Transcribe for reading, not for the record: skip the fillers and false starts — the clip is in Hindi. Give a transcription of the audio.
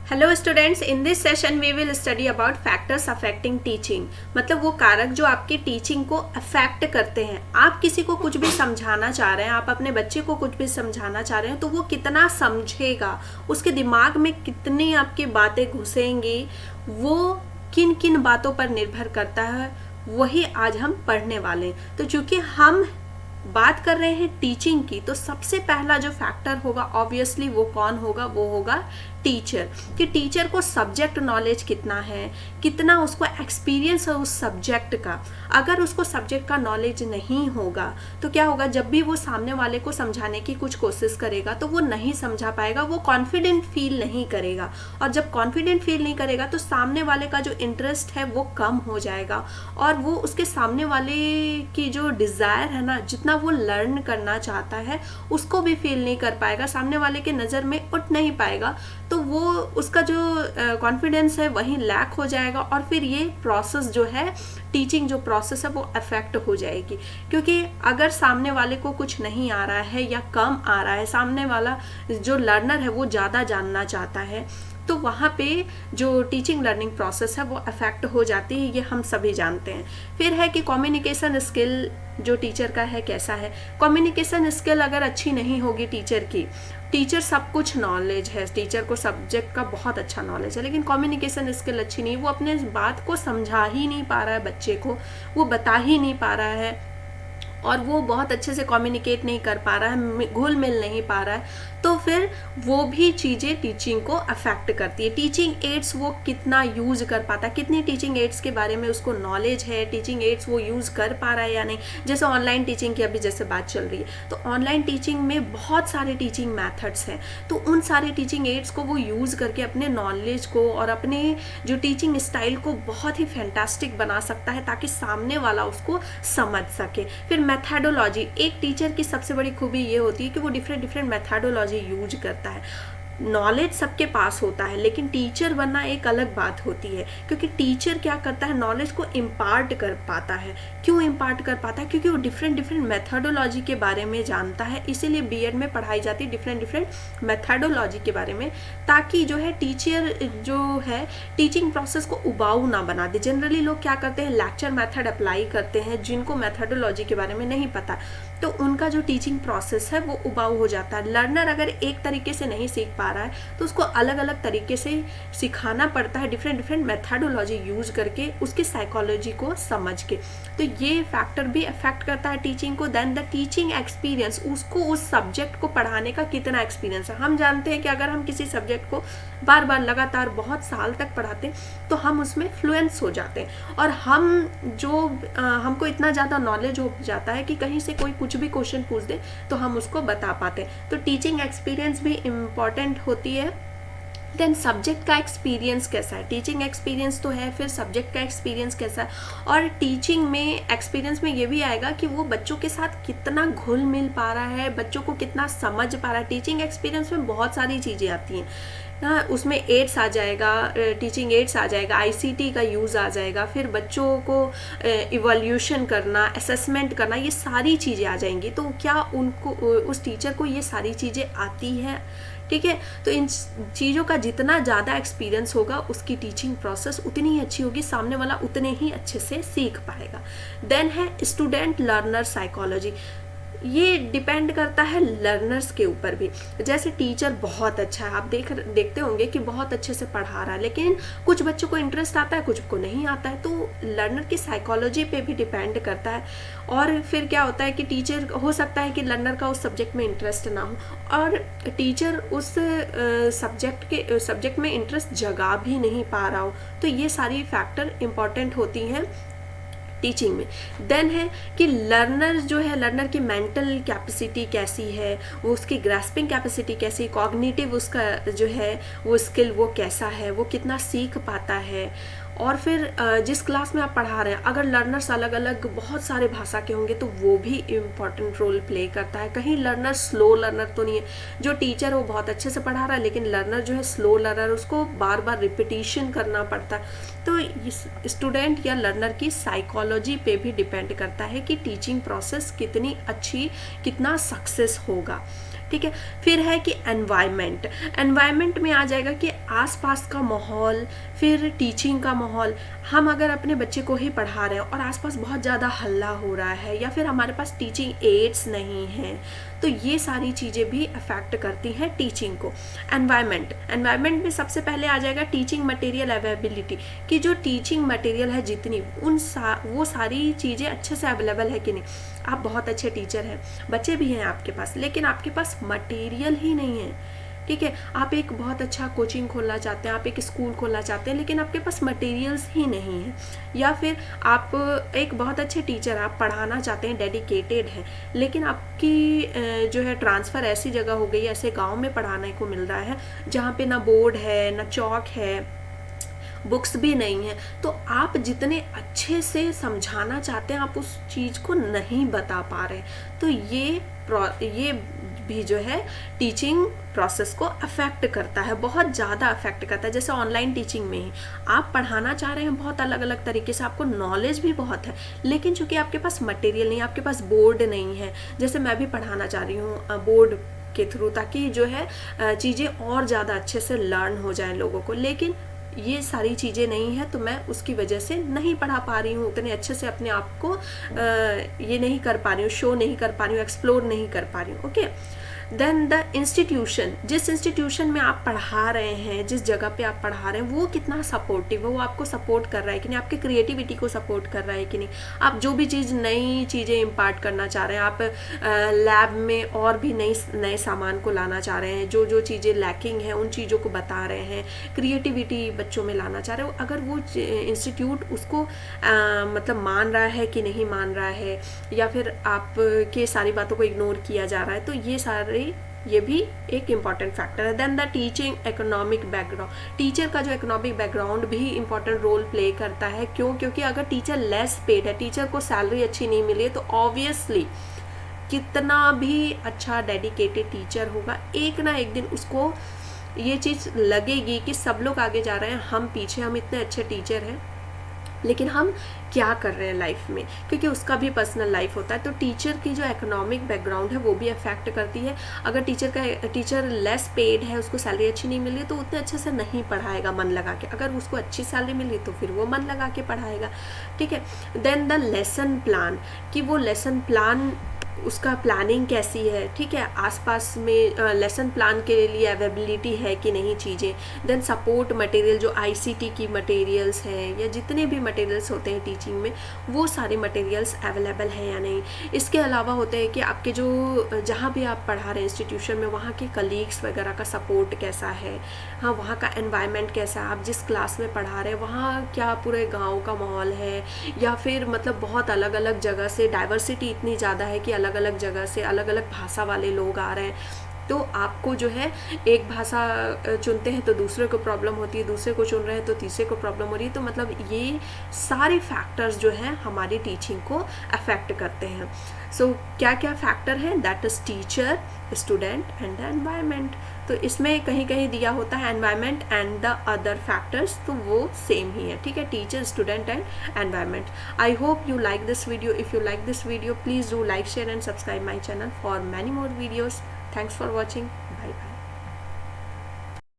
Hello students, in this session we will study about factors affecting teaching. मतलब वो कारक जो आपकी टीचिंग को अफेक्ट करते हैं। आप किसी को कुछ भी समझाना चाह रहे हैं, आप अपने बच्चे को कुछ भी समझाना चाह रहे हैं, तो वो कितना समझेगा, उसके दिमाग में कितनी आपकी बातें घुसेंगी, वो किन किन बातों पर निर्भर करता है, वही आज हम पढ़ने वाले हैं। तो चूंकि हम बात कर रहे हैं टीचिंग की, तो सबसे पहला जो फैक्टर होगा ऑब्वियसली वो कौन होगा, वो होगा टीचर। कि टीचर को सब्जेक्ट नॉलेज कितना है, कितना उसको एक्सपीरियंस है उस सब्जेक्ट का। अगर उसको सब्जेक्ट का नॉलेज नहीं होगा तो क्या होगा, जब भी वो सामने वाले को समझाने की कुछ कोशिश करेगा तो वो नहीं समझा पाएगा, वो कॉन्फिडेंट फील नहीं करेगा। और जब कॉन्फिडेंट फील नहीं करेगा तो सामने वाले का जो इंटरेस्ट है वो कम हो जाएगा, और वो उसके सामने वाले की जो डिज़ायर है ना, जितना वो लर्न करना चाहता है उसको भी फील नहीं कर पाएगा, सामने वाले के नज़र में उठ नहीं पाएगा। तो वो उसका जो कॉन्फिडेंस है वहीं लैक हो जाएगा, और फिर ये प्रोसेस जो है, टीचिंग जो प्रोसेस है वो अफेक्ट हो जाएगी। क्योंकि अगर सामने वाले को कुछ नहीं आ रहा है या कम आ रहा है, सामने वाला जो लर्नर है वो ज़्यादा जानना चाहता है, तो वहाँ पे जो टीचिंग लर्निंग प्रोसेस है वो अफेक्ट हो जाती है, ये हम सभी जानते हैं। फिर है कि कम्युनिकेशन स्किल जो टीचर का है कैसा है। कम्युनिकेशन स्किल अगर अच्छी नहीं होगी टीचर की, टीचर सब कुछ नॉलेज है, टीचर को सब्जेक्ट का बहुत अच्छा नॉलेज है, लेकिन कम्युनिकेशन स्किल अच्छी नहीं, वो अपने बात को समझा ही नहीं पा रहा है बच्चे को, वो बता ही नहीं पा रहा है, और वो बहुत अच्छे से कम्युनिकेट नहीं कर पा रहा है, घुल मिल नहीं पा रहा है, तो फिर वो भी चीज़ें टीचिंग को अफेक्ट करती है। टीचिंग एड्स वो कितना यूज़ कर पाता है, कितनी टीचिंग एड्स के बारे में उसको नॉलेज है, टीचिंग एड्स वो यूज़ कर पा रहा है या नहीं। जैसे ऑनलाइन टीचिंग की अभी जैसे बात चल रही है, तो ऑनलाइन टीचिंग में बहुत सारे टीचिंग मैथड्स हैं, तो उन सारे टीचिंग एड्स को वो यूज़ करके अपने नॉलेज को और अपने जो टीचिंग स्टाइल को बहुत ही फैंटास्टिक बना सकता है, ताकि सामने वाला उसको समझ सके। फिर मेथडोलॉजी, एक टीचर की सबसे बड़ी खूबी ये होती है कि वो डिफरेंट मेथडोलॉजी यूज करता है। नॉलेज सबके पास होता है, लेकिन टीचर बनना एक अलग बात होती है, क्योंकि टीचर क्या करता है, नॉलेज को इम्पार्ट कर पाता है। क्यों इम्पार्ट कर पाता है? क्योंकि वो डिफरेंट मेथडोलॉजी के बारे में जानता है, इसीलिए बीएड में पढ़ाई जाती है डिफरेंट मेथडोलॉजी के बारे में, ताकि जो है टीचर जो है टीचिंग प्रोसेस को उबाऊ ना बना दे। जनरली लोग क्या करते हैं, लेक्चर मेथड अप्लाई करते हैं, जिनको मेथडोलॉजी के बारे में नहीं पता, तो उनका जो टीचिंग प्रोसेस है वो उबाऊ हो जाता है। लर्नर अगर एक तरीके से नहीं सीख पा रहा है तो उसको अलग अलग तरीके से सिखाना पड़ता है, डिफरेंट मेथडोलॉजी यूज करके, उसकी साइकोलॉजी को समझ के। तो ये फैक्टर भी अफेक्ट करता है टीचिंग को। देन द टीचिंग एक्सपीरियंस, उसको उस सब्जेक्ट को पढ़ाने का कितना एक्सपीरियंस है। हम जानते हैं कि अगर हम किसी सब्जेक्ट को बार बार लगातार बहुत साल तक पढ़ाते हैं तो हम उसमें फ्लुएंस हो जाते हैं, और हमको इतना ज़्यादा नॉलेज हो जाता है कि कहीं से कोई कुछ भी क्वेश्चन पूछ दे तो हम उसको बता पाते हैं। तो टीचिंग एक्सपीरियंस भी इम्पॉर्टेंट होती है। देन सब्जेक्ट का एक्सपीरियंस कैसा है, टीचिंग एक्सपीरियंस तो है, फिर सब्जेक्ट का एक्सपीरियंस कैसा है। और टीचिंग में एक्सपीरियंस में ये भी आएगा कि वो बच्चों के साथ कितना घुल मिल पा रहा है, बच्चों को कितना समझ पा रहा है। टीचिंग एक्सपीरियंस में बहुत सारी चीज़ें आती हैं ना, उसमें एड्स आ जाएगा, टीचिंग एड्स आ जाएगा, आईसीटी का यूज़ आ जाएगा, फिर बच्चों को इवोल्यूशन करना, असेसमेंट करना, ये सारी चीज़ें आ जाएंगी। तो क्या उनको, उस टीचर को ये सारी चीज़ें आती हैं? ठीक है, तो इन चीज़ों का जितना ज़्यादा एक्सपीरियंस होगा उसकी टीचिंग प्रोसेस उतनी ही अच्छी होगी, सामने वाला उतने ही अच्छे से सीख पाएगा। देन है स्टूडेंट लर्नर साइकोलॉजी। ये डिपेंड करता है लर्नर्स के ऊपर भी। जैसे टीचर बहुत अच्छा है, आप देखते होंगे कि बहुत अच्छे से पढ़ा रहा है, लेकिन कुछ बच्चों को इंटरेस्ट आता है, कुछ को नहीं आता है, तो लर्नर की साइकोलॉजी पे भी डिपेंड करता है। और फिर क्या होता है कि टीचर, हो सकता है कि लर्नर का उस सब्जेक्ट में इंटरेस्ट ना हो, और टीचर उस सब्जेक्ट में इंटरेस्ट जगा भी नहीं पा रहा हो, तो ये सारी फैक्टर इंपॉर्टेंट होती हैं टीचिंग में। देन है कि लर्नर जो है, लर्नर की मेंटल कैपेसिटी कैसी है, वो उसकी ग्रास्पिंग कैपेसिटी कैसी, कॉग्निटिव उसका जो है वो स्किल वो कैसा है, वो कितना सीख पाता है। और फिर जिस क्लास में आप पढ़ा रहे हैं, अगर लर्नर्स अलग अलग बहुत सारे भाषा के होंगे तो वो भी इम्पॉर्टेंट रोल प्ले करता है। कहीं लर्नर स्लो लर्नर तो नहीं है, जो टीचर वो बहुत अच्छे से पढ़ा रहा है, लेकिन लर्नर जो है स्लो लर्नर, उसको बार बार रिपीटिशन करना पड़ता है। तो स्टूडेंट या लर्नर की साइकोलॉजी पे भी डिपेंड करता है कि टीचिंग प्रोसेस कितनी अच्छी, कितना सक्सेस होगा। ठीक है। फिर है कि एनवायरनमेंट, एनवायरनमेंट में आ जाएगा कि आसपास का माहौल, फिर टीचिंग का माहौल। हम अगर अपने बच्चे को ही पढ़ा रहे हैं और आसपास बहुत ज़्यादा हल्ला हो रहा है या फिर हमारे पास टीचिंग एड्स नहीं हैं, तो ये सारी चीज़ें भी अफेक्ट करती हैं टीचिंग को। एनवायरनमेंट में सबसे पहले आ जाएगा टीचिंग मटेरियल अवेलेबिलिटी, कि जो टीचिंग मटेरियल है जितनी वो सारी चीज़ें अच्छे से अवेलेबल है कि नहीं। आप बहुत अच्छे टीचर हैं, बच्चे भी हैं आपके पास, लेकिन आपके पास मटेरियल ही नहीं है, ठीक है। आप एक बहुत अच्छा कोचिंग खोलना चाहते हैं, आप एक स्कूल खोलना चाहते हैं, लेकिन आपके पास मटेरियल्स ही नहीं है। या फिर आप एक बहुत अच्छे टीचर, आप पढ़ाना चाहते हैं, डेडिकेटेड हैं, लेकिन आपकी जो है ट्रांसफ़र ऐसी जगह हो गई, ऐसे गांव में पढ़ाने को मिल रहा है जहाँ पे ना बोर्ड है, ना चौक है, बुक्स भी नहीं है, तो आप जितने अच्छे से समझाना चाहते हैं आप उस चीज़ को नहीं बता पा रहे। तो ये भी जो है टीचिंग प्रोसेस को अफेक्ट करता है, बहुत ज़्यादा अफेक्ट करता है। जैसे ऑनलाइन टीचिंग में ही आप पढ़ाना चाह रहे हैं बहुत अलग अलग तरीके से, आपको नॉलेज भी बहुत है, लेकिन चूंकि आपके पास मटेरियल नहीं, आपके पास बोर्ड नहीं है। जैसे मैं भी पढ़ाना चाह रही हूँ बोर्ड के थ्रू, ताकि जो है चीज़ें और ज़्यादा अच्छे से लर्न हो जाएं लोगों को, लेकिन ये सारी चीज़ें नहीं है, तो मैं उसकी वजह से नहीं पढ़ा पा रही हूँ उतने अच्छे से, अपने आप को ये नहीं कर पा रही हूँ, शो नहीं कर पा रही हूँ, एक्सप्लोर नहीं कर पा रही हूँ। ओके, देन द इंस्टीट्यूशन, जिस इंस्टीट्यूशन में आप पढ़ा रहे हैं, जिस जगह पे आप पढ़ा रहे हैं, वो कितना सपोर्टिव है, वो आपको सपोर्ट कर रहा है कि नहीं, आपकी क्रिएटिविटी को सपोर्ट कर रहा है कि नहीं। आप जो भी चीज़, नई चीज़ें इम्पार्ट करना चाह रहे हैं, आप लैब में और भी नए सामान को लाना चाह रहे हैं, जो चीज़ें लैकिंग हैं उन चीज़ों को बता रहे हैं, क्रिएटिविटी बच्चों में लाना चाह रहे हो, अगर वो इंस्टीट्यूट उसको मतलब मान रहा है कि नहीं मान रहा है, या फिर आप के सारी बातों को इग्नोर किया जा रहा है, तो ये भी एक इम्पॉर्टेंट फैक्टर है। Then the teaching economic background, teacher का जो इकोनॉमिक बैकग्राउंड भी इम्पॉर्टेंट रोल प्ले करता है। क्यों? क्योंकि अगर टीचर लेस पेड है, टीचर को सैलरी अच्छी नहीं मिली है, तो ऑब्वियसली कितना भी अच्छा डेडिकेटेड टीचर होगा, एक ना एक दिन उसको ये चीज़ लगेगी कि सब लोग आगे जा रहे हैं, हम पीछे, हम इतने अच्छे टीचर हैं लेकिन हम क्या कर रहे हैं लाइफ में, क्योंकि उसका भी पर्सनल लाइफ होता है। तो टीचर की जो इकोनॉमिक बैकग्राउंड है वो भी अफेक्ट करती है। अगर टीचर लेस पेड है, उसको सैलरी अच्छी नहीं मिली, तो उतने अच्छे से नहीं पढ़ाएगा मन लगा के। अगर उसको अच्छी सैलरी मिली तो फिर वो मन लगा के पढ़ाएगा, ठीक है। देन द लेसन प्लान, कि वो लेसन प्लान, उसका प्लानिंग कैसी है, ठीक है, आसपास में लेसन प्लान के लिए अवेलेबिलिटी है कि नहीं चीज़ें। देन सपोर्ट मटेरियल, जो आईसीटी की मटेरियल्स हैं या जितने भी मटेरियल्स होते हैं टीचिंग में, वो सारे मटेरियल्स अवेलेबल हैं या नहीं। इसके अलावा होते हैं कि आपके जो जहाँ भी आप पढ़ा रहे हैं इंस्टीट्यूशन में, वहाँ के कलीग्स वगैरह का सपोर्ट कैसा है, हाँ, वहाँ का एनवायरनमेंट कैसा है, आप जिस क्लास में पढ़ा रहे हैं वहाँ क्या पूरे गाँव का माहौल है, या फिर मतलब बहुत अलग अलग जगह से, डाइवर्सिटी इतनी ज़्यादा है कि अलग अलग जगह से अलग अलग भाषा वाले लोग आ रहे हैं। तो आपको जो है एक भाषा चुनते हैं तो दूसरे को प्रॉब्लम होती है, दूसरे को चुन रहे हैं तो तीसरे को प्रॉब्लम हो रही है। तो मतलब ये सारे फैक्टर्स जो हैं हमारी टीचिंग को अफेक्ट करते हैं। सो क्या क्या फैक्टर हैं? That is teacher, student and the environment. तो इसमें कहीं कहीं दिया होता है environment and the other factors, तो वो सेम ही है, ठीक है, teacher, student and environment. I hope you like this video. If you like this video, please do like, share and subscribe my channel for many more videos. Thanks for watching. Bye bye.